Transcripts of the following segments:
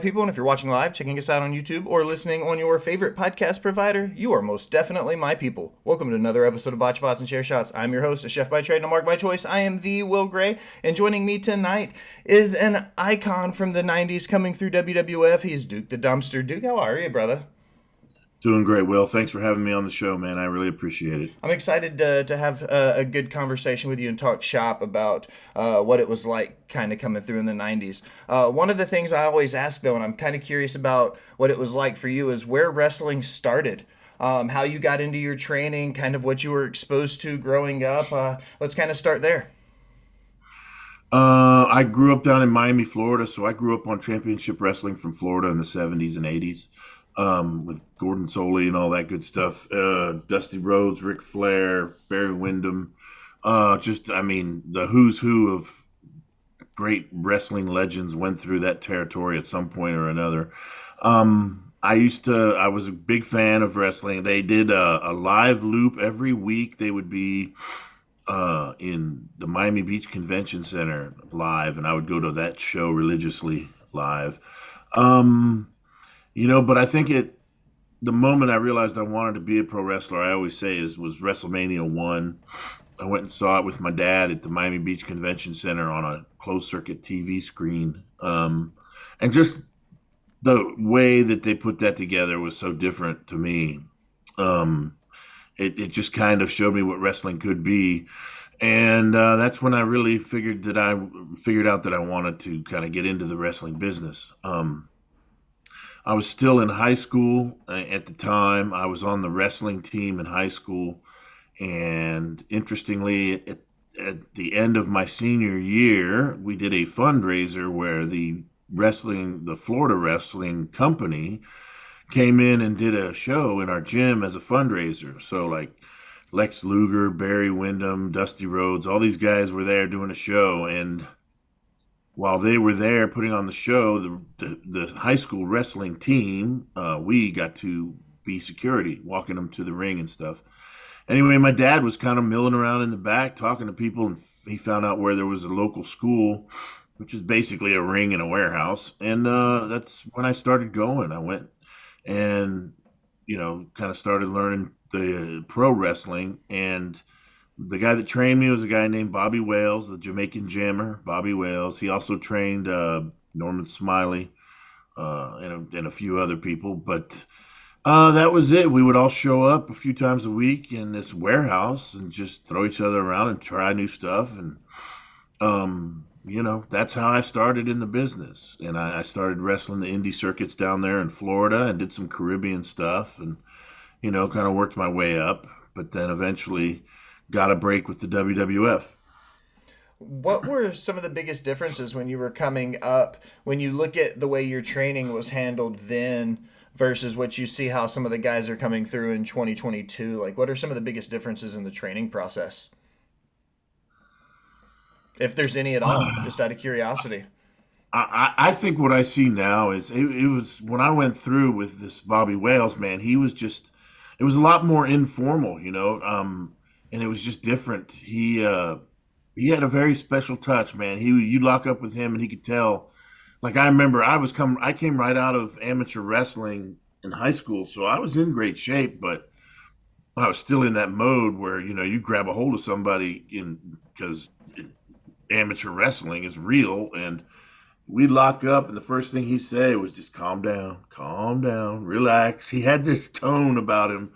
people, and if you're watching live, checking us out on YouTube, or listening on your favorite podcast provider, you are most definitely my people. Welcome to another episode of Botched Bots and Share Shots. I'm your host, a chef by trade and a mark by choice. I am the Will Gray, and joining me tonight is an icon from the 90s coming through WWF. He is Duke the Dumpster. Duke, how are you, brother? Doing great, Will. Thanks for having me on the show, man. I really appreciate it. I'm excited to have a good conversation with you and talk shop about what it was like kind of coming through in the 90s. One of the things I always ask, though, and I'm kind of curious about what it was like for you, is where wrestling started. How you got into your training, kind of what you were exposed to growing up. Let's kind of start there. I grew up down in Miami, Florida, so I grew up on championship wrestling from Florida in the 70s and 80s, with Gordon Soley and all that good stuff. Dusty Rhodes, Ric Flair, Barry Windham. The who's who of great wrestling legends went through that territory at some point or another. I was a big fan of wrestling. They did a live loop every week. They would be in the Miami Beach Convention Center live, and I would go to that show religiously live. But I think the moment I realized I wanted to be a pro wrestler, I always say was WrestleMania 1. I went and saw it with my dad at the Miami Beach Convention Center on a closed circuit TV screen. And just the way that they put that together was so different to me. It just kind of showed me what wrestling could be. And that's when I really figured out that I wanted to kind of get into the wrestling business. I was still in high school at the time. I was on the wrestling team in high school. And interestingly, at the end of my senior year, we did a fundraiser where the Florida Wrestling Company came in and did a show in our gym as a fundraiser. So like Lex Luger, Barry Windham, Dusty Rhodes, all these guys were there doing a show. And while they were there putting on the show, the high school wrestling team, we got to be security, walking them to the ring and stuff. Anyway, my dad was kind of milling around in the back, talking to people, and he found out where there was a local school, which is basically a ring in a warehouse. And that's when I started going. I went and, kind of started learning the pro wrestling. And the guy that trained me was a guy named Bobby Wales, the Jamaican Jammer, Bobby Wales. He also trained Norman Smiley and a few other people. But that was it. We would all show up a few times a week in this warehouse and just throw each other around and try new stuff. And, that's how I started in the business. And I started wrestling the indie circuits down there in Florida and did some Caribbean stuff and, kind of worked my way up. But then eventually got a break with the WWF. What were some of the biggest differences when you were coming up, when you look at the way your training was handled then versus what you see how some of the guys are coming through in 2022? Like, what are some of the biggest differences in the training process? If there's any at all, just out of curiosity. I think what I see now is it was when I went through with this Bobby Wales, man, it was a lot more informal, and it was just different. He had a very special touch, man. You lock up with him and he could tell. Like I remember I came right out of amateur wrestling in high school, so I was in great shape, but I was still in that mode where, you grab a hold of somebody because amateur wrestling is real, and we'd lock up and the first thing he'd say was just calm down, relax. He had this tone about him.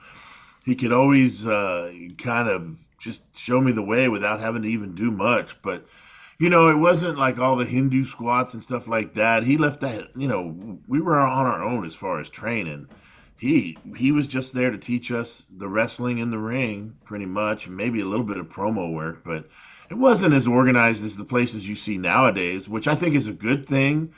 He could always kind of just show me the way without having to even do much. But, it wasn't like all the Hindu squats and stuff like that. He left that, we were on our own as far as training. He was just there to teach us the wrestling in the ring, pretty much, and maybe a little bit of promo work. But it wasn't as organized as the places you see nowadays, which I think is a good thing.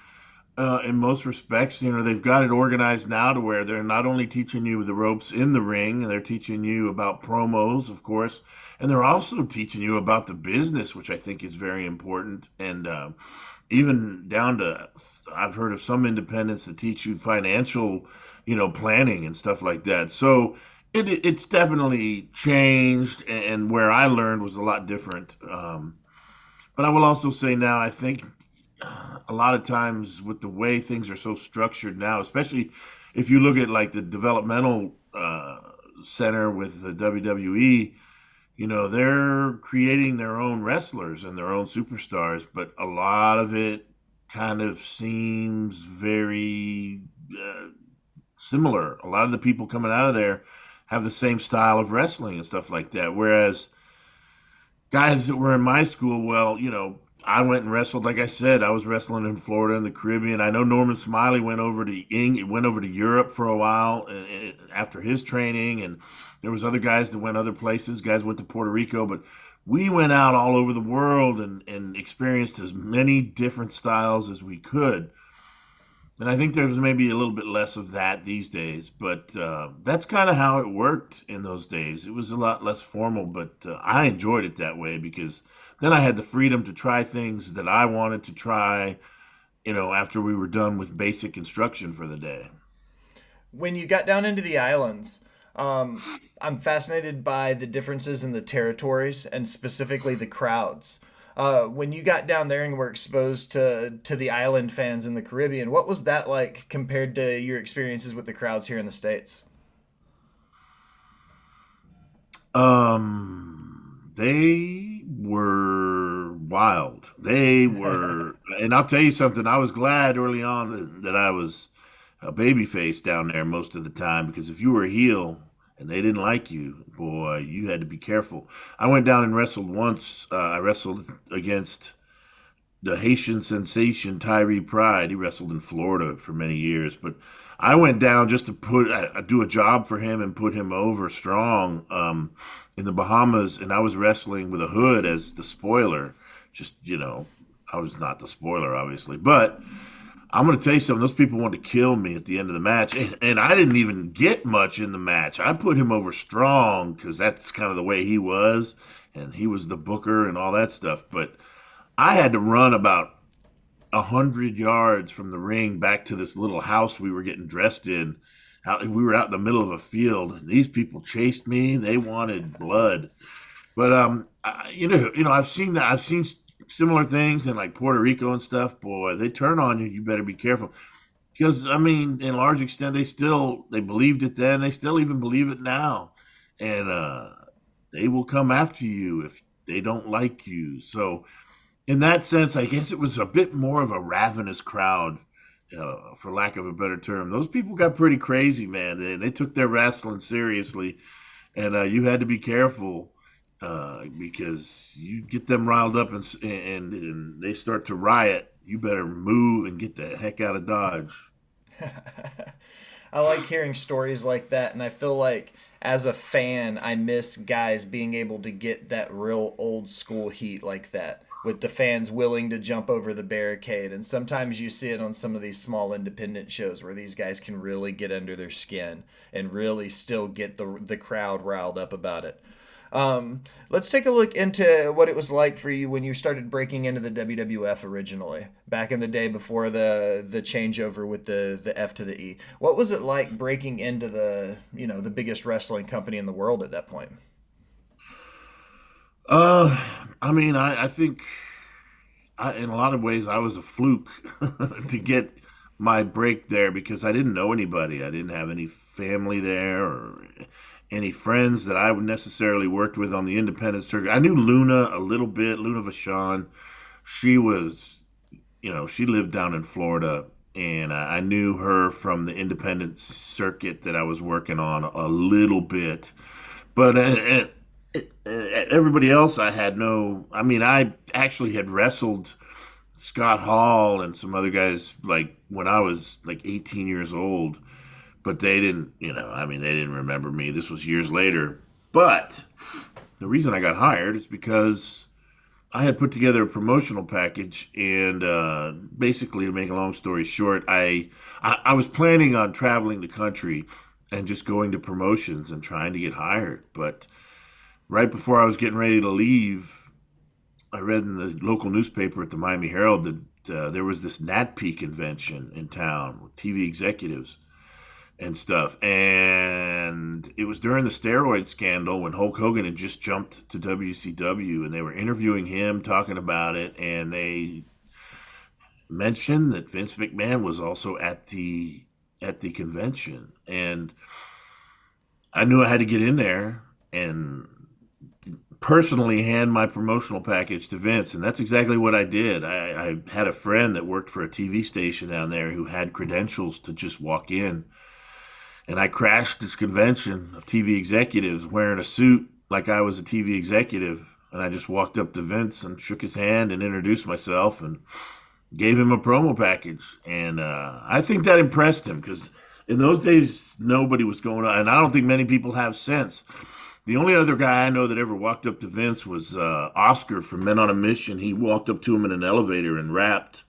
In most respects, they've got it organized now to where they're not only teaching you the ropes in the ring, and they're teaching you about promos, of course, and they're also teaching you about the business, which I think is very important. And even down to, I've heard of some independents that teach you financial, planning and stuff like that. So it's definitely changed, and where I learned was a lot different. But I will also say now, I think a lot of times with the way things are so structured now, especially if you look at like the developmental center with the WWE, they're creating their own wrestlers and their own superstars, but a lot of it kind of seems very uh, similar. A lot of the people coming out of there have the same style of wrestling and stuff like that. Whereas guys that were in my school, well, I went and wrestled. Like I said, I was wrestling in Florida and the Caribbean. I know Norman Smiley went over to Europe for a while after his training, and there was other guys that went other places. Guys went to Puerto Rico, but we went out all over the world and experienced as many different styles as we could. And I think there's maybe a little bit less of that these days, but that's kind of how it worked in those days. It was a lot less formal, but I enjoyed it that way because then I had the freedom to try things that I wanted to try, after we were done with basic instruction for the day. When you got down into the islands, I'm fascinated by the differences in the territories and specifically the crowds. When you got down there and were exposed to the island fans in the Caribbean, what was that like compared to your experiences with the crowds here in the States? They were wild. They were, and I'll tell you something. I was glad early on that I was a baby face down there most of the time because if you were a heel and they didn't like you, boy, you had to be careful. I went down and wrestled once. I wrestled against the Haitian sensation Tyree Pride. He wrestled in Florida for many years, but I went down just to do a job for him and put him over strong in the Bahamas, and I was wrestling with a Hood as the spoiler. Just I was not the spoiler, obviously, but I'm going to tell you something. Those people wanted to kill me at the end of the match, and I didn't even get much in the match. I put him over strong because that's kind of the way he was, and he was the booker and all that stuff. But I had to run about 100 yards from the ring back to this little house we were getting dressed in. We were out in the middle of a field. These people chased me. They wanted blood. But I've seen that. I've seen similar things in like Puerto Rico and stuff. Boy, they turn on you. You better be careful because I mean, in large extent, they believed it then. They still even believe it now, and they will come after you if they don't like you. So in that sense, I guess it was a bit more of a ravenous crowd, for lack of a better term. Those people got pretty crazy, man. They took their wrestling seriously, and you had to be careful because you get them riled up and they start to riot. You better move and get the heck out of Dodge. I like hearing stories like that, and I feel like as a fan, I miss guys being able to get that real old school heat like that, with the fans willing to jump over the barricade. And sometimes you see it on some of these small independent shows where these guys can really get under their skin and really still get the crowd riled up about it. Let's take a look into what it was like for you when you started breaking into the WWF originally, back in the day before the changeover with the F to the E. What was it like breaking into the biggest wrestling company in the world at that point? Uh, I mean, I think in a lot of ways I was a fluke to get my break there because I didn't know anybody. I didn't have any family there or any friends that I would necessarily worked with on the independent circuit. I knew Luna a little bit, Luna Vachon. She was, she lived down in Florida, and I knew her from the independent circuit that I was working on a little bit. But everybody else, I had no. I mean, I actually had wrestled Scott Hall and some other guys like when I was like 18 years old, but they didn't, I mean, they didn't remember me. This was years later. But the reason I got hired is because I had put together a promotional package, and basically, to make a long story short, I was planning on traveling the country and just going to promotions and trying to get hired. But right before I was getting ready to leave, I read in the local newspaper at the Miami Herald that there was this NatP convention in town with TV executives and stuff. And it was during the steroid scandal when Hulk Hogan had just jumped to WCW, and they were interviewing him, talking about it, and mention that Vince McMahon was also at the convention, and I knew I had to get in there and personally hand my promotional package to Vince, and that's exactly what I did. I had a friend that worked for a TV station down there who had credentials to just walk in, and I crashed this convention of TV executives wearing a suit like I was a TV executive, and I just walked up to Vince and shook his hand and introduced myself and gave him a promo package, and I think that impressed him because in those days nobody was going on, and I don't think many people have since. The only other guy I know that ever walked up to Vince was Oscar from Men on a Mission. He walked up to him in an elevator and rapped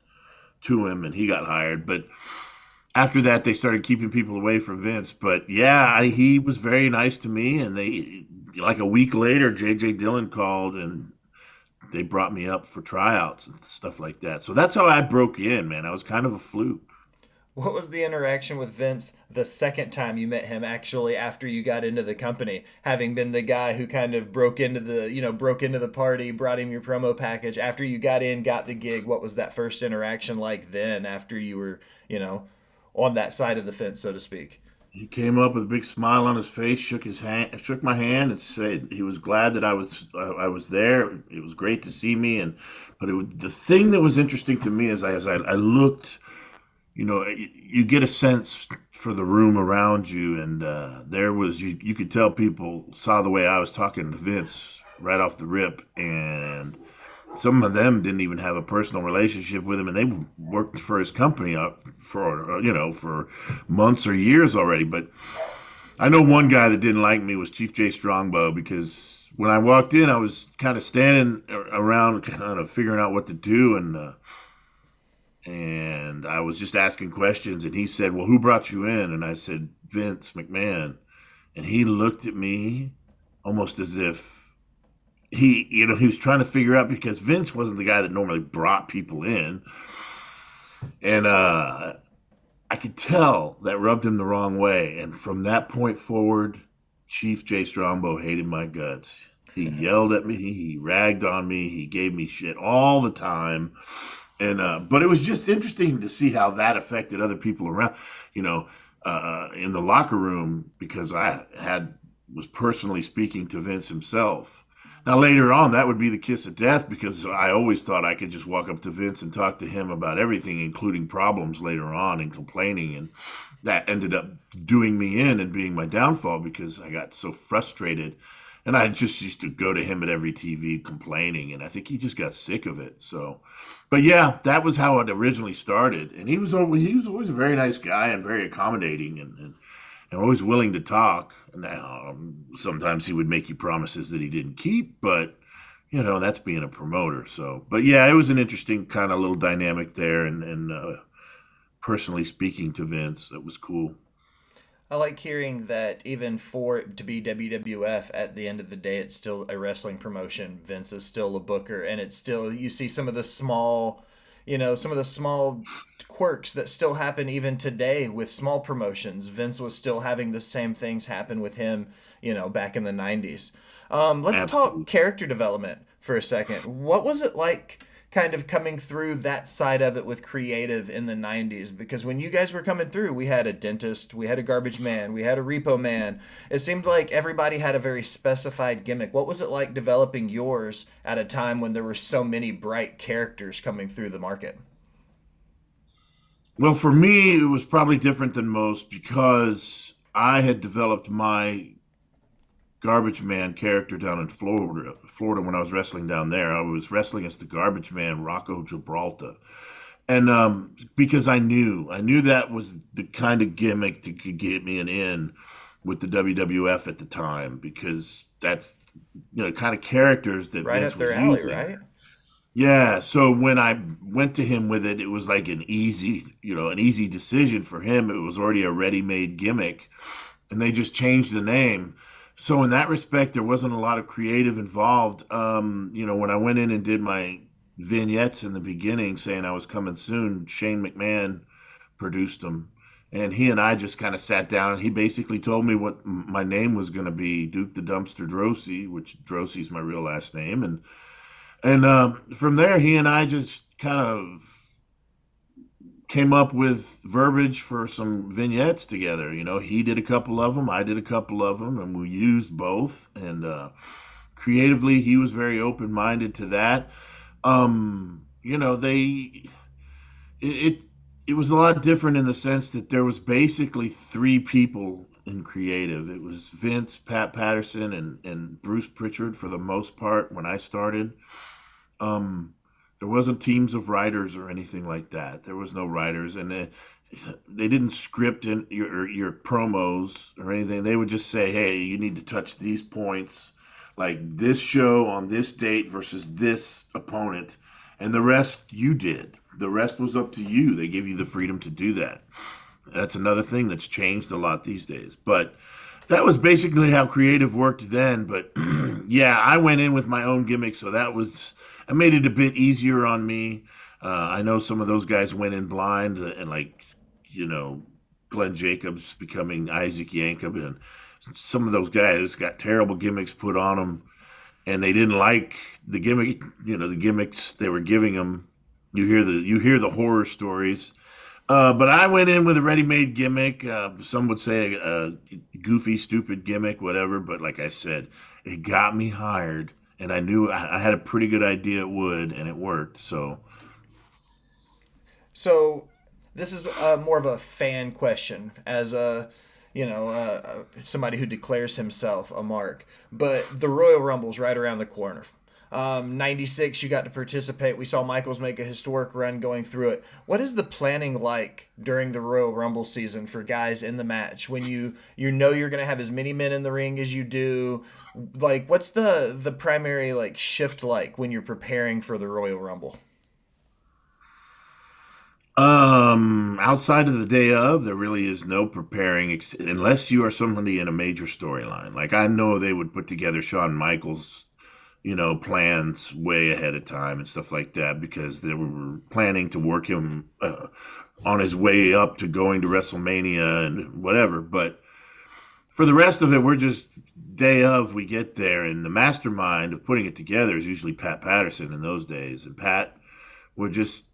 to him, and he got hired. But after that, they started keeping people away from Vince. But yeah, he was very nice to me, and they like a week later, J.J. Dillon called and they brought me up for tryouts and stuff like that. So that's how I broke in, man. I was kind of a fluke. What was the interaction with Vince the second time you met him actually after you got into the company, having been the guy who kind of broke into the party, brought him your promo package after you got in, got the gig? What was that first interaction like then after you were, on that side of the fence, so to speak? He came up with a big smile on his face, shook my hand, and said he was glad that I was there. It was great to see me, and but the thing that was interesting to me is I looked, you get a sense for the room around you, and there was you could tell people saw the way I was talking to Vince right off the rip, and some of them didn't even have a personal relationship with him, and they worked for his company for for months or years already. But I know one guy that didn't like me was Chief Jay Strongbow because when I walked in, I was kind of standing around, kind of figuring out what to do, and I was just asking questions, and he said, "Well, who brought you in?" And I said, "Vince McMahon," and he looked at me almost as if he was trying to figure out because Vince wasn't the guy that normally brought people in, and I could tell that rubbed him the wrong way. And from that point forward, Chief Jay Strongbow hated my guts. He yelled at me, he ragged on me, he gave me shit all the time, and but it was just interesting to see how that affected other people around, you know, in the locker room because I had was personally speaking to Vince himself. Now, later on, that would be the kiss of death because I always thought I could just walk up to Vince and talk to him about everything, including problems later on and complaining. And that ended up doing me in and being my downfall because I got so frustrated. And I just used to go to him at every TV complaining. And I think he just got sick of it. So, but yeah, that was how it originally started. And he was always a very nice guy and very accommodating and always willing to talk. Now, sometimes he would make you promises that he didn't keep, but that's being a promoter. So, but yeah, it was an interesting kind of little dynamic there, and personally speaking to Vince, it was cool. I like hearing that even for it to be WWF, at the end of the day, it's still a wrestling promotion. Vince is still a booker, and it's still, you see some of the small quirks that still happen even today with small promotions. Vince was still having the same things happen with him, back in the 90s. Let's talk Absolutely. character development for a second. What was it like kind of coming through that side of it with creative in the 90s? Because when you guys were coming through, we had a dentist, we had a garbage man, we had a repo man. It seemed like everybody had a very specified gimmick. What was it like developing yours at a time when there were so many bright characters coming through the market? Well, for me, it was probably different than most because I had developed my garbage man character down in Florida when I was wrestling down there. I was wrestling as the garbage man, Rocco Gibraltar. And because I knew that was the kind of gimmick that could get me an in with the WWF at the time because that's kind of characters that Right Vince up their was alley, using. right? Yeah, so when I went to him with it, it was like an easy decision for him. It was already a ready-made gimmick, and they just changed the name. So in that respect, there wasn't a lot of creative involved. When I went in and did my vignettes in the beginning saying I was coming soon, Shane McMahon produced them. And he and I just kind of sat down and he basically told me what my name was going to be, Duke the Dumpster Droese, which Droese is my real last name. And from there, he and I just kind of came up with verbiage for some vignettes together. You know, he did a couple of them, I did a couple of them, and we used both. And creatively, he was very open minded to that. You know, it it was a lot different in the sense that there was basically three people in creative. It was Vince, Pat Patterson, and Bruce Pritchard for the most part when I started. Um, there wasn't teams of writers or anything like that. There was no writers, and they didn't script in your promos or anything. They would just say, "Hey, you need to touch these points, like this show on this date versus this opponent," and the rest you did. The rest was up to you. They gave you the freedom to do that. That's another thing that's changed a lot these days. But that was basically how creative worked then. But yeah, I went in with my own gimmick, so I made it a bit easier on me. I know some of those guys went in blind, and like, you know, Glenn Jacobs becoming Isaac Yankob, and some of those guys got terrible gimmicks put on them, and they didn't like the gimmick, you know, the gimmicks they were giving them. You hear the horror stories. But I went in with a ready-made gimmick. Some would say a goofy, stupid gimmick, whatever. But like I said, it got me hired, and I knew I had a pretty good idea it would, and it worked. So, So this is more of a fan question, as a somebody who declares himself a mark. But the Royal Rumble's right around the corner. 96, you got to participate. We saw Michaels make a historic run going through it. What is the planning like during the Royal Rumble season for guys in the match when you know you're going to have as many men in the ring as you do? Like, what's the primary like shift like when you're preparing for the Royal Rumble? outside of the day of, there really is no preparing unless you are somebody in a major storyline. Like I know they would put together Shawn Michaels, you know, plans way ahead of time and stuff like that because they were planning to work him on his way up to going to WrestleMania and whatever. But for the rest of it, we're just day of we get there, and the mastermind of putting it together is usually Pat Patterson in those days, and Pat would just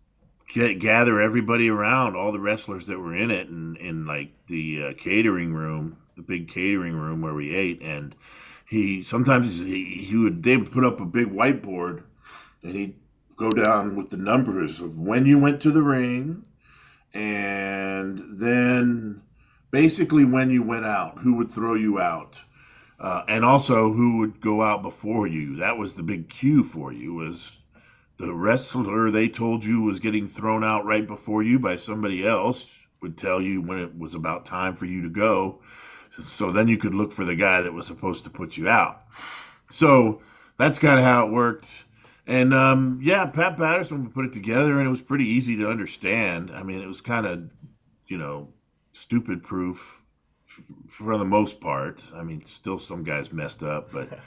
gather everybody around, all the wrestlers that were in it, and in like the catering room, the big catering room where we ate, and they would put up a big whiteboard, and he'd go down with the numbers of when you went to the ring, and then basically when you went out, who would throw you out, and also who would go out before you. That was the big cue for you, was the wrestler they told you was getting thrown out right before you by somebody else would tell you when it was about time for you to go. So then you could look for the guy that was supposed to put you out. So that's kind of how it worked. And yeah, Pat Patterson put it together, and it was pretty easy to understand. I mean, it was kind of, you know, stupid proof for the most part. I mean, still some guys messed up, but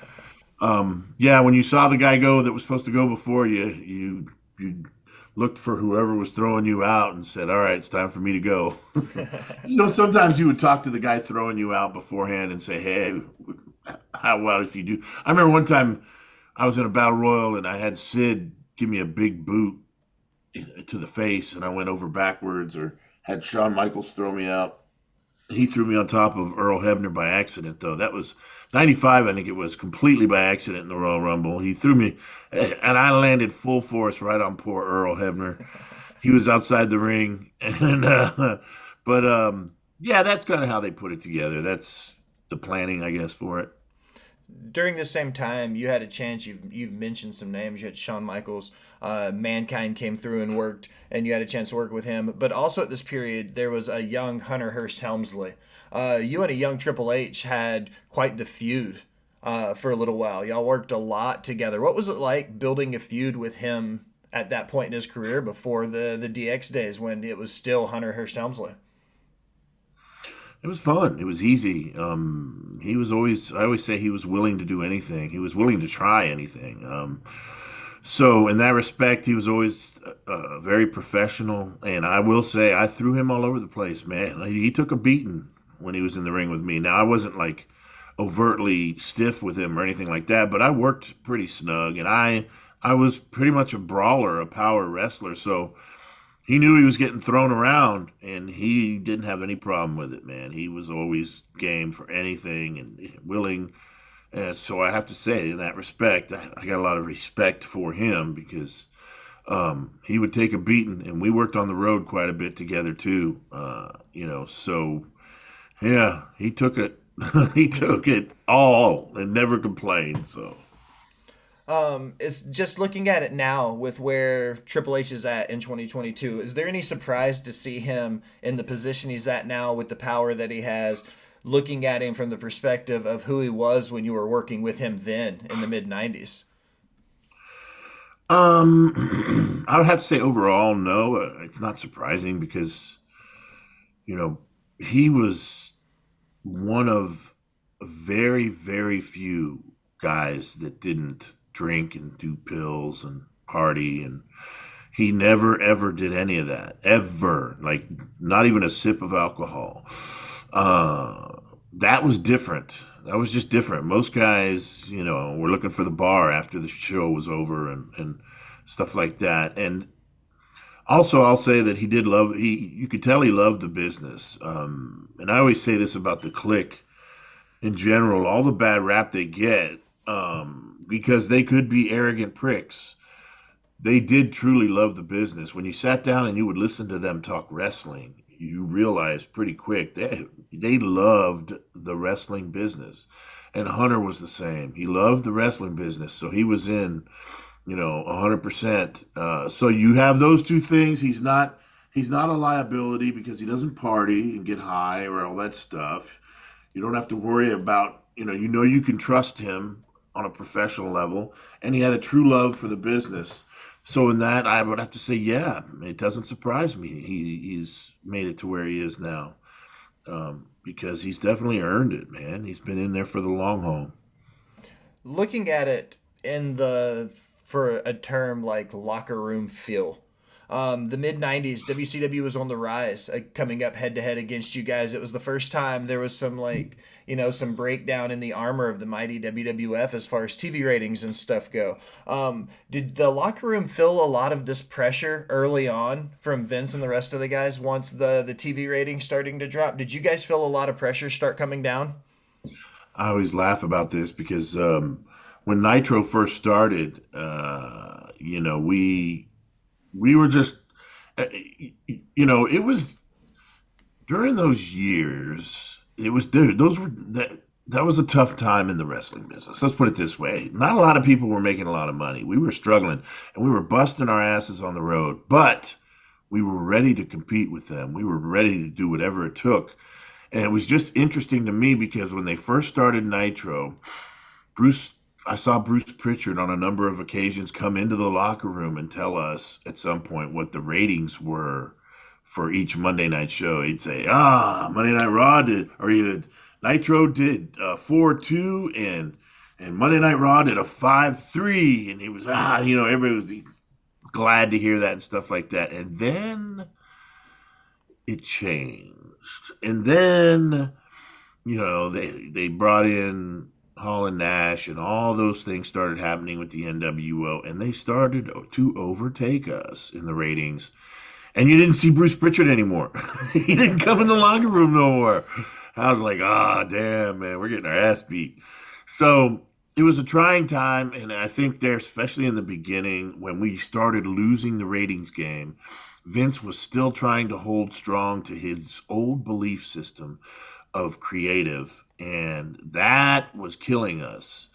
yeah, when you saw the guy go that was supposed to go before you, you looked for whoever was throwing you out and said, "All right, it's time for me to go." You know, sometimes you would talk to the guy throwing you out beforehand and say, "Hey, how about if you do?" I remember one time I was in a battle royal and I had Sid give me a big boot to the face, and I went over backwards, or had Shawn Michaels throw me out. He threw me on top of Earl Hebner by accident, though. That was 95, I think it was, completely by accident in the Royal Rumble. He threw me, and I landed full force right on poor Earl Hebner. He was outside the ring. And but yeah, that's kind of how they put it together. That's the planning, I guess, for it. During the same time, you had a chance. You've mentioned some names. You had Shawn Michaels. Mankind came through and worked, and you had a chance to work with him. But also at this period, there was a young Hunter Hearst Helmsley. You and a young Triple H had quite the feud for a little while. Y'all worked a lot together. What was it like building a feud with him at that point in his career before the DX days when it was still Hunter Hearst Helmsley? It was fun. It was easy. He was always, I always say he was willing to do anything. He was willing to try anything. So in that respect, he was always very professional. And I will say, I threw him all over the place, man. He took a beating when he was in the ring with me. Now, I wasn't like overtly stiff with him or anything like that, but I worked pretty snug. And I was pretty much a brawler, a power wrestler. So he knew he was getting thrown around, and he didn't have any problem with it, man. He was always game for anything and willing. So I have to say, in that respect, I got a lot of respect for him because he would take a beating, and we worked on the road quite a bit together too. So yeah, he took it. He took it all and never complained. So It's just looking at it now with where Triple H is at in 2022. Is there any surprise to see him in the position he's at now with the power that he has? Looking at him from the perspective of who he was when you were working with him then in the mid 90s. I would have to say overall, no. It's not surprising because you know he was one of very, very few guys that didn't drink and do pills and party, and he never ever did any of that ever, like not even a sip of alcohol. Uh, that was different. That was just different. Most guys, were looking for the bar after the show was over and stuff like that. And also, I'll say that he did love. You could tell he loved the business. And I always say this about the click in general, all the bad rap they get, because they could be arrogant pricks. They did truly love the business. When you sat down and you would listen to them talk wrestling, you realized pretty quick they loved the wrestling business. And Hunter was the same. He loved the wrestling business, so he was in, 100%. So you have those two things. He's not a liability because he doesn't party and get high or all that stuff. You don't have to worry about, you can trust him on a professional level. And he had a true love for the business. So in that, I would have to say, yeah, it doesn't surprise me. He's made it to where he is now, because he's definitely earned it, man. He's been in there for the long haul. Looking at it in the for a term like locker room feel. The mid 90s, WCW was on the rise, coming up head to head against you guys. It was the first time there was some, like, some breakdown in the armor of the mighty WWF as far as TV ratings and stuff go. Did the locker room feel a lot of this pressure early on from Vince and the rest of the guys once the TV ratings starting to drop? Did you guys feel a lot of pressure start coming down? I always laugh about this because when Nitro first started, we were just, uh, it was during those years. It was dude, those were that was a tough time in the wrestling business. Let's put it this way: not a lot of people were making a lot of money. We were struggling, and we were busting our asses on the road, but we were ready to compete with them. We were ready to do whatever it took. And it was just interesting to me because when they first started Nitro, Bruce, I saw Bruce Pritchard on a number of occasions come into the locker room and tell us at some point what the ratings were for each Monday night show. He'd say, Monday Night Raw did, or Nitro did 4-2, and Monday Night Raw did a 5-3, and he was, everybody was glad to hear that and stuff like that. And then it changed. And then, they brought in Hall and Nash, and all those things started happening with the NWO, and they started to overtake us in the ratings. And you didn't see Bruce Pritchard anymore. He didn't come in the locker room no more. I was like, damn, man, we're getting our ass beat. So it was a trying time, and I think there, especially in the beginning, when we started losing the ratings game, Vince was still trying to hold strong to his old belief system of creative, and that was killing us.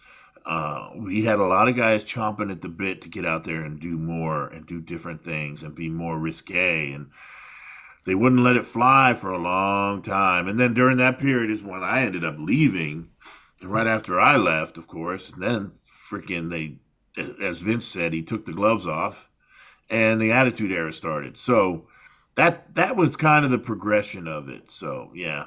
We had a lot of guys chomping at the bit to get out there and do more and do different things and be more risque, and they wouldn't let it fly for a long time. And then during that period is when I ended up leaving, and right after I left, of course, and then freaking as Vince said, he took the gloves off and the Attitude Era started. So that was kind of the progression of it. So yeah.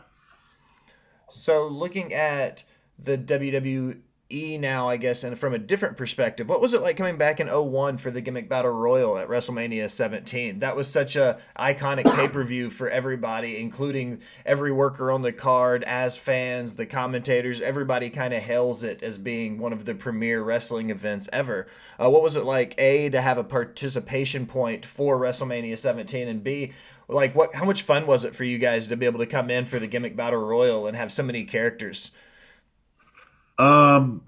So looking at the WWE E now, I guess, and from a different perspective, what was it like coming back in '01 for the Gimmick Battle Royal at WrestleMania 17? That was such a iconic pay-per-view for everybody, including every worker on the card, as fans, the commentators, everybody kind of hails it as being one of the premier wrestling events ever. What was it like, A, to have a participation point for WrestleMania 17, and B, like how much fun was it for you guys to be able to come in for the Gimmick Battle Royal and have so many characters?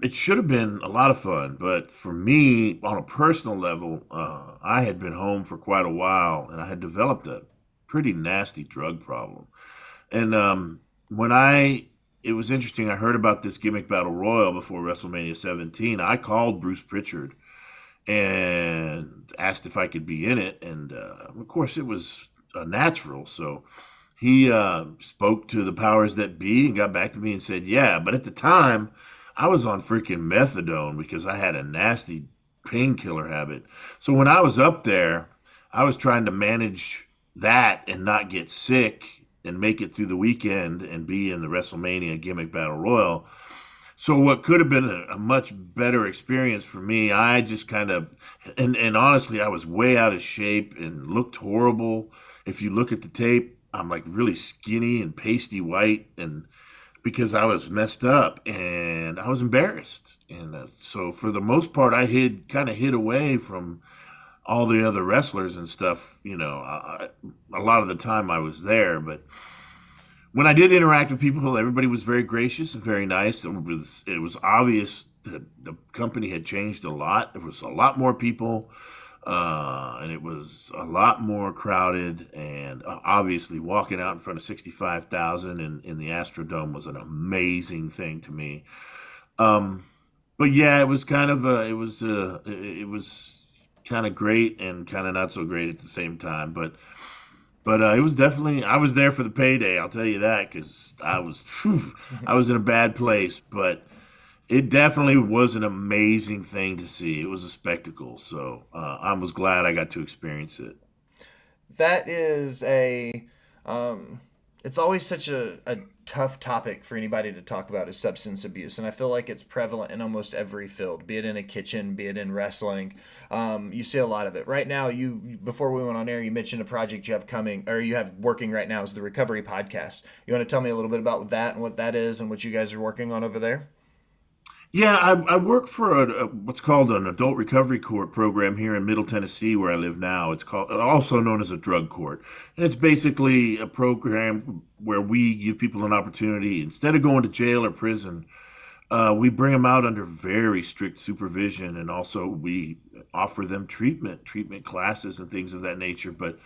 It should have been a lot of fun, but for me, on a personal level, I had been home for quite a while, and I had developed a pretty nasty drug problem. And when it was interesting. I heard about this Gimmick Battle Royal before WrestleMania 17. I called Bruce Pritchard and asked if I could be in it, and of course, it was a natural. So he spoke to the powers that be and got back to me and said, "Yeah," but at the time. I was on freaking methadone because I had a nasty painkiller habit. So when I was up there, I was trying to manage that and not get sick and make it through the weekend and be in the WrestleMania Gimmick Battle Royal. So what could have been a much better experience for me, I just kind of, and honestly, I was way out of shape and looked horrible. If you look at the tape, I'm like really skinny and pasty white, and because I was messed up and I was embarrassed. And so for the most part, I hid away from all the other wrestlers and stuff. A lot of the time I was there, but when I did interact with people, everybody was very gracious and very nice. It was obvious that the company had changed a lot. There was a lot more people, and it was a lot more crowded. And obviously, walking out in front of 65,000 in the Astrodome was an amazing thing to me. Um, but yeah, it was kind of great and kind of not so great at the same time. But it was definitely, I was there for the payday. I'll tell you that, because I was in a bad place. But it definitely was an amazing thing to see. It was a spectacle. So I was glad I got to experience it. That is um, it's always such a tough topic for anybody to talk about is substance abuse. And I feel like it's prevalent in almost every field, be it in a kitchen, be it in wrestling. You see a lot of it. Right now, before we went on air, you mentioned a project you have coming, or you have working right now, is the Recovery Podcast. You want to tell me a little bit about that and what that is and what you guys are working on over there? Yeah, I work for what's called an adult recovery court program here in Middle Tennessee, where I live now. It's called, also known as a drug court, and it's basically a program where we give people an opportunity instead of going to jail or prison. We bring them out under very strict supervision, and also we offer them treatment classes, and things of that nature. But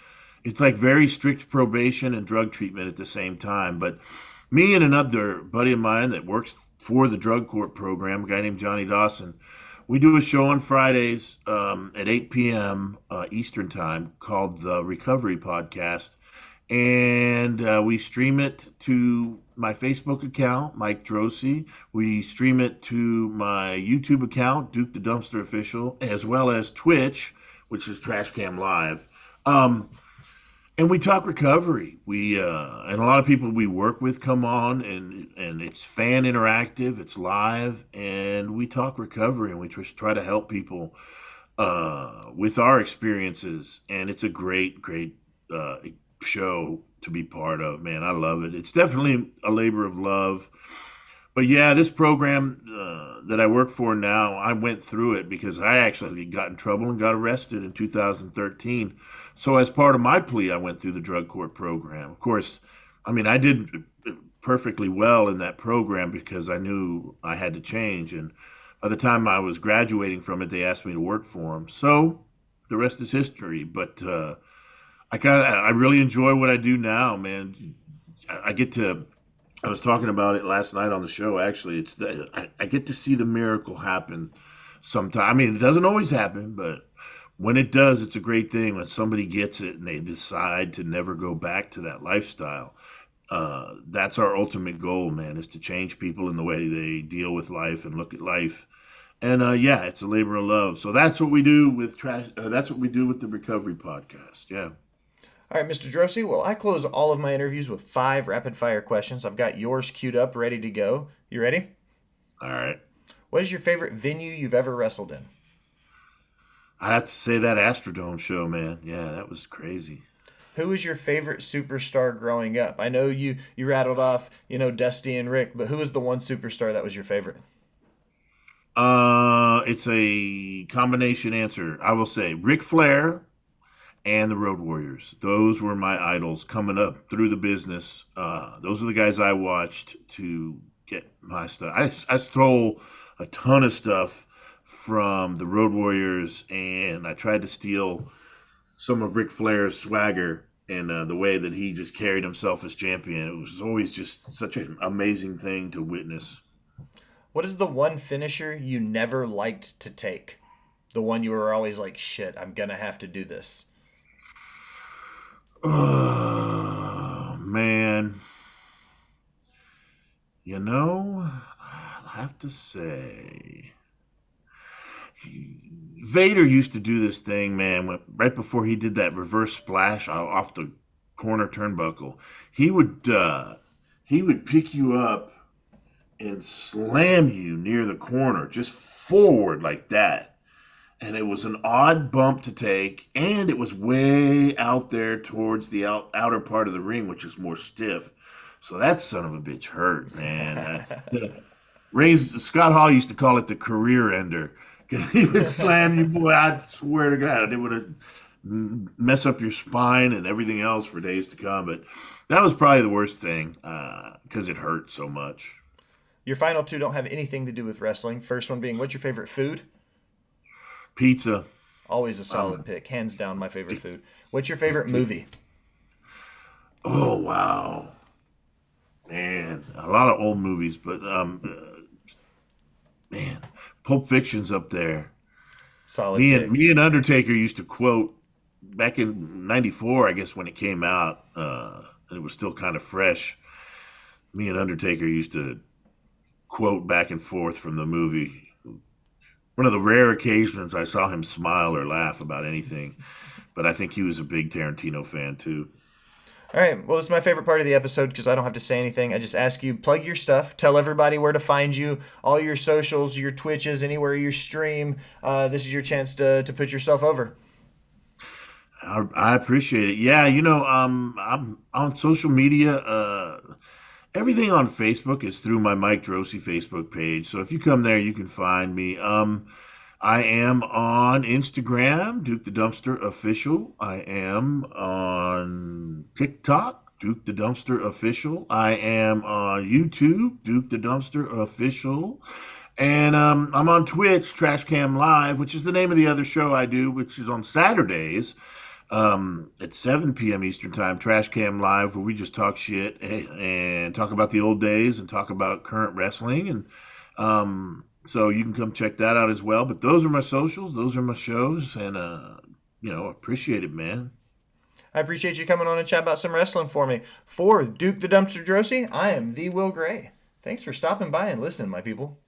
it's like very strict probation and drug treatment at the same time. But me and another buddy of mine that works for the drug court program, a guy named Johnny Dawson, we do a show on Fridays at 8 p.m. Eastern Time called the Recovery Podcast. And we stream it to my Facebook account, Mike Droese. We stream it to my YouTube account, Duke the Dumpster Official, as well as Twitch, which is Trashcam Live. And we talk recovery. We and a lot of people we work with come on, and it's fan interactive. It's live, and we talk recovery, and we just try to help people with our experiences. And it's a great show to be part of. Man, I love it. It's definitely a labor of love. But yeah, this program that I work for now, I went through it because I actually got in trouble and got arrested in 2013. So as part of my plea, I went through the drug court program. Of course, I mean, I did perfectly well in that program because I knew I had to change. And by the time I was graduating from it, they asked me to work for them. So the rest is history. But I really enjoy what I do now, man. I get to. I was talking about it last night on the show. Actually, I get to see the miracle happen sometime. I mean, it doesn't always happen, but when it does, it's a great thing. When somebody gets it and they decide to never go back to that lifestyle, that's our ultimate goal, man, is to change people in the way they deal with life and look at life. And yeah, it's a labor of love. So that's what we do with trash. That's what we do with the Recovery Podcast. Yeah. All right, Mr. Droese. Well, I close all of my interviews with 5 rapid fire questions. I've got yours queued up, ready to go. You ready? All right. What is your favorite venue you've ever wrestled in? I'd have to say that Astrodome show, man. Yeah, that was crazy. Who was your favorite superstar growing up? I know you rattled off, Dusty and Rick, but who was the one superstar that was your favorite? It's a combination answer. I will say Ric Flair and the Road Warriors. Those were my idols coming up through the business. Those are the guys I watched to get my stuff. I stole a ton of stuff from the Road Warriors, and I tried to steal some of Ric Flair's swagger and the way that he just carried himself as champion. It was always just such an amazing thing to witness. What is the one finisher you never liked to take? The one you were always like, shit, I'm gonna have to do this. Oh, man. I'll have to say. Vader used to do this thing, man, right before he did that reverse splash off the corner turnbuckle. He would he would pick you up and slam you near the corner, just forward like that. And it was an odd bump to take, and it was way out there towards the outer part of the ring, which is more stiff. So that son of a bitch hurt, man. Scott Hall used to call it the career ender. 'Cause he would slam you, boy. I swear to God, it would have mess up your spine and everything else for days to come. But that was probably the worst thing because it hurt so much. Your final two don't have anything to do with wrestling. First one being, what's your favorite food? Pizza. Always a solid pick. Hands down, my favorite food. What's your favorite movie? Oh wow, man, a lot of old movies, but man, Pulp Fiction's up there. Solid Me pick. and Undertaker used to quote back in '94, I guess when it came out, and it was still kind of fresh. Me and Undertaker used to quote back and forth from the movie. One of the rare occasions I saw him smile or laugh about anything, but I think he was a big Tarantino fan too. All right. Well, this is my favorite part of the episode because I don't have to say anything. I just ask you, plug your stuff, tell everybody where to find you, all your socials, your Twitches, anywhere you stream. This is your chance to put yourself over. I appreciate it. Yeah, I'm on social media. Everything on Facebook is through my Mike Droese Facebook page. So if you come there, you can find me. I am on Instagram, Duke the Dumpster Official. I am on TikTok, Duke the Dumpster Official. I am on YouTube, Duke the Dumpster Official. And I'm on Twitch, Trashcam Live, which is the name of the other show I do, which is on Saturdays at 7 p.m. Eastern Time, Trash Cam Live, where we just talk shit and talk about the old days and talk about current wrestling. And so you can come check that out as well. But those are my socials, those are my shows, and appreciate it, man. I appreciate you coming on and chat about some wrestling for me. For Duke the Dumpster Drosy, I am the Will Gray. Thanks for stopping by and listening, my people.